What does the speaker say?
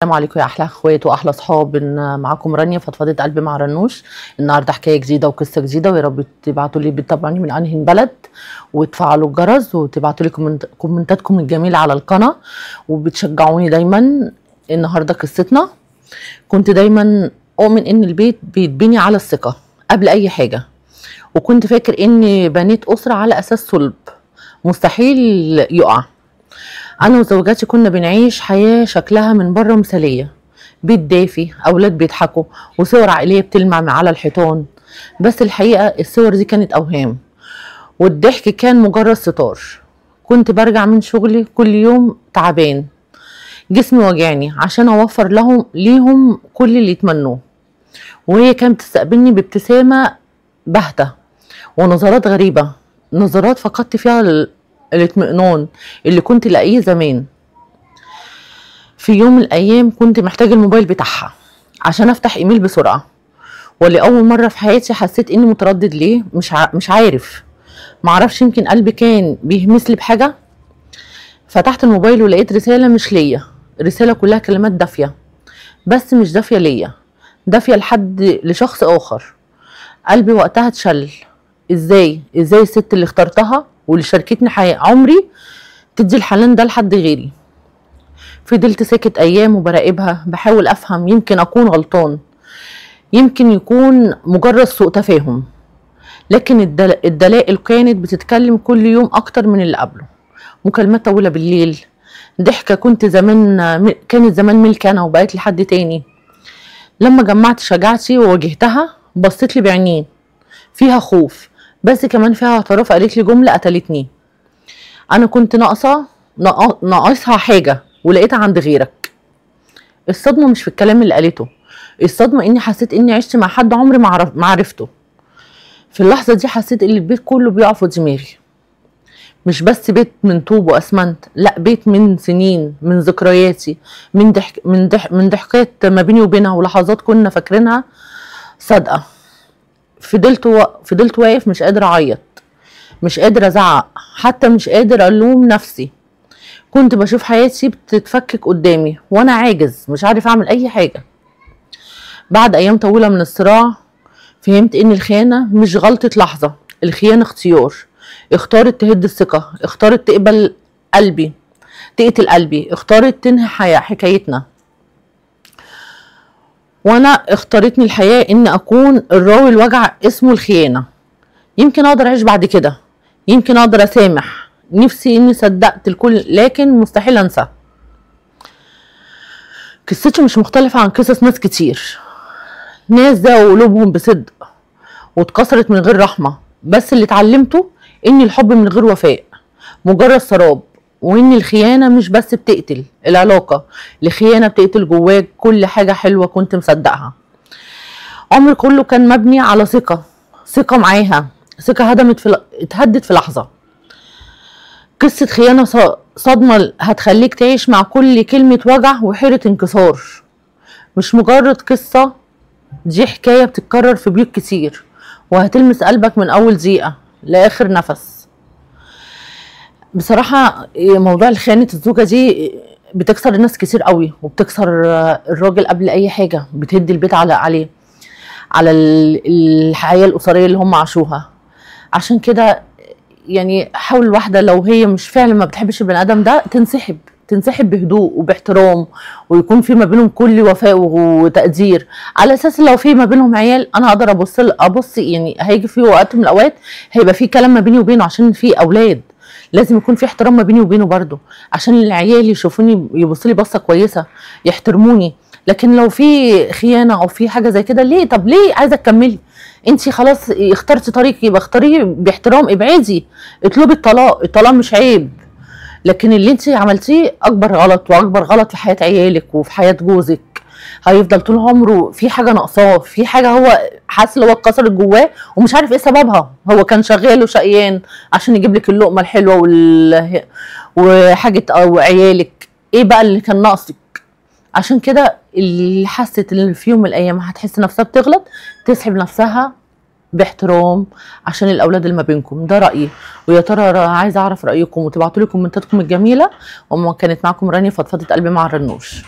السلام عليكم يا احلى اخوات واحلى اصحاب. معاكم رانيا فضفضة قلبي مع رنوش. النهارده حكايه جديده وقصه جديده، ويا رب تبعتوا لي بتتابعوني من انهي بلد وتفعلوا الجرس وتبعتوا لي كومنتاتكم الجميله على القناه وبتشجعوني دايما. النهارده قصتنا، كنت دايما اؤمن ان البيت بيتبني على الثقه قبل اي حاجه، وكنت فاكر اني بنيت اسره على اساس صلب مستحيل يقع. انا وزوجاتي كنا بنعيش حياة شكلها من بره مثالية، بيت دافي، اولاد بيضحكوا، وصور عائلية بتلمع على الحيطان. بس الحقيقة الصور دي كانت اوهام، والضحك كان مجرد ستار. كنت برجع من شغلي كل يوم تعبان، جسمي وجعني عشان اوفر ليهم كل اللي يتمنوه، وهي كانت بتستقبلني بابتسامة باهتة ونظرات غريبة، نظرات فقدت فيها الاطمئنان اللي كنت لاقيه زمان. في يوم من الايام كنت محتاج الموبايل بتاعها عشان افتح ايميل بسرعه، ولاول مره في حياتي حسيت اني متردد. ليه؟ مش عارف، معرفش، يمكن قلبي كان بيهمس لي بحاجه. فتحت الموبايل ولقيت رساله مش ليا، رساله كلها كلمات دافيه، بس مش دافيه ليا، دافيه لشخص اخر. قلبي وقتها اتشل. ازاي الست اللي اخترتها واللي شاركتني حياه عمري تدي الحنان ده لحد غيري؟ فضلت ساكت ايام وبراقبها، بحاول افهم، يمكن اكون غلطان، يمكن يكون مجرد سوء تفاهم. لكن الدلائل كانت بتتكلم كل يوم اكتر من اللي قبله. مكالمات طويله بالليل، ضحكه كانت زمان ملكي انا وبقت لحد تاني. لما جمعت شجاعتي وواجهتها بصيت لي بعينين فيها خوف، بس كمان فيها اعتراف. قالت لي جمله قتلتني: انا كنت ناقصها حاجه ولقيتها عند غيرك. الصدمه مش في الكلام اللي قالته، الصدمه اني حسيت اني عشت مع حد عمري ما عرفته. في اللحظه دي حسيت ان البيت كله بيقع في دماغي، مش بس بيت من طوب واسمنت، لا، بيت من سنين، من ذكرياتي، من ضحكات ما بيني وبينها، ولحظات كنا فاكرينها صادقه. فضلت واقف، مش قادر اعيط، مش قادر ازعق، حتى مش قادر الوم نفسي. كنت بشوف حياتي بتتفكك قدامي وانا عاجز، مش عارف اعمل اي حاجه. بعد ايام طويله من الصراع فهمت ان الخيانه مش غلطه لحظه، الخيانه اختيار. اختارت تهد الثقه، اختارت تقتل قلبي، اختارت تنهي حكايتنا. وانا اختارتني الحياه ان اكون الراوي الوجع اسمه الخيانه. يمكن اقدر اعيش بعد كده، يمكن اقدر اسامح نفسي اني صدقت الكل، لكن مستحيل انسى. قصتي مش مختلفة عن قصص ناس كتير، ناس ذاقوا قلوبهم بصدق واتكسرت من غير رحمة. بس اللي اتعلمته ان الحب من غير وفاء مجرد سراب، وان الخيانة مش بس بتقتل العلاقة، الخيانة بتقتل جواك كل حاجة حلوة كنت مصدقها. عمري كله كان مبني على ثقة معاها، ثقة اتهدت في لحظة. قصة خيانة صدمة هتخليك تعيش مع كل كلمة وجع وحيرة انكسار. مش مجرد قصة، دي حكاية بتتكرر في بيوت كتير، وهتلمس قلبك من أول دقيقة لآخر نفس. بصراحة موضوع خيانة الزوجة دي بتكسر الناس كتير قوي، وبتكسر الراجل قبل أي حاجة، بتهدي البيت على الحياة الأسرية اللي هم عاشوها. عشان كده يعني حاول الواحدة لو هي مش فعلا ما بتحبش البني ادم ده تنسحب بهدوء وباحترام، ويكون في ما بينهم كل وفاء وتقدير، على اساس لو في ما بينهم عيال انا اقدر ابص يعني هيجي في وقت من الاوقات هيبقى في كلام ما بيني وبينه، عشان في اولاد لازم يكون في احترام ما بيني وبينه برضه، عشان العيال يشوفوني يبصوا لي بصه كويسه يحترموني. لكن لو في خيانه او في حاجه زي كده، ليه؟ طب ليه عايزه تكملي؟ انت خلاص اخترتي طريق، يبقى اختاريه باحترام، ابعدي، اطلبي الطلاق مش عيب. لكن اللي انت عملتيه اكبر غلط، واكبر غلط في حياه عيالك وفي حياه جوزك. هيفضل طول عمره في حاجه ناقصاه، في حاجه هو حاسس ان هو اتكسرت جواه ومش عارف ايه سببها. هو كان شغال وشقيان عشان يجيب لك اللقمه الحلوه وحاجه او عيالك، ايه بقى اللي كان ناقصك؟ عشان كده اللي حست ان في يوم من الايام هتحس نفسها بتغلط، تسحب نفسها باحترام عشان الاولاد اللي ما بينكم. ده رايي، ويا ترى عايزه اعرف رايكم، وتبعتوا لي كومنتاتكم الجميله. وما كانت معكم رانيا فضفضة قلبي مع رنوش.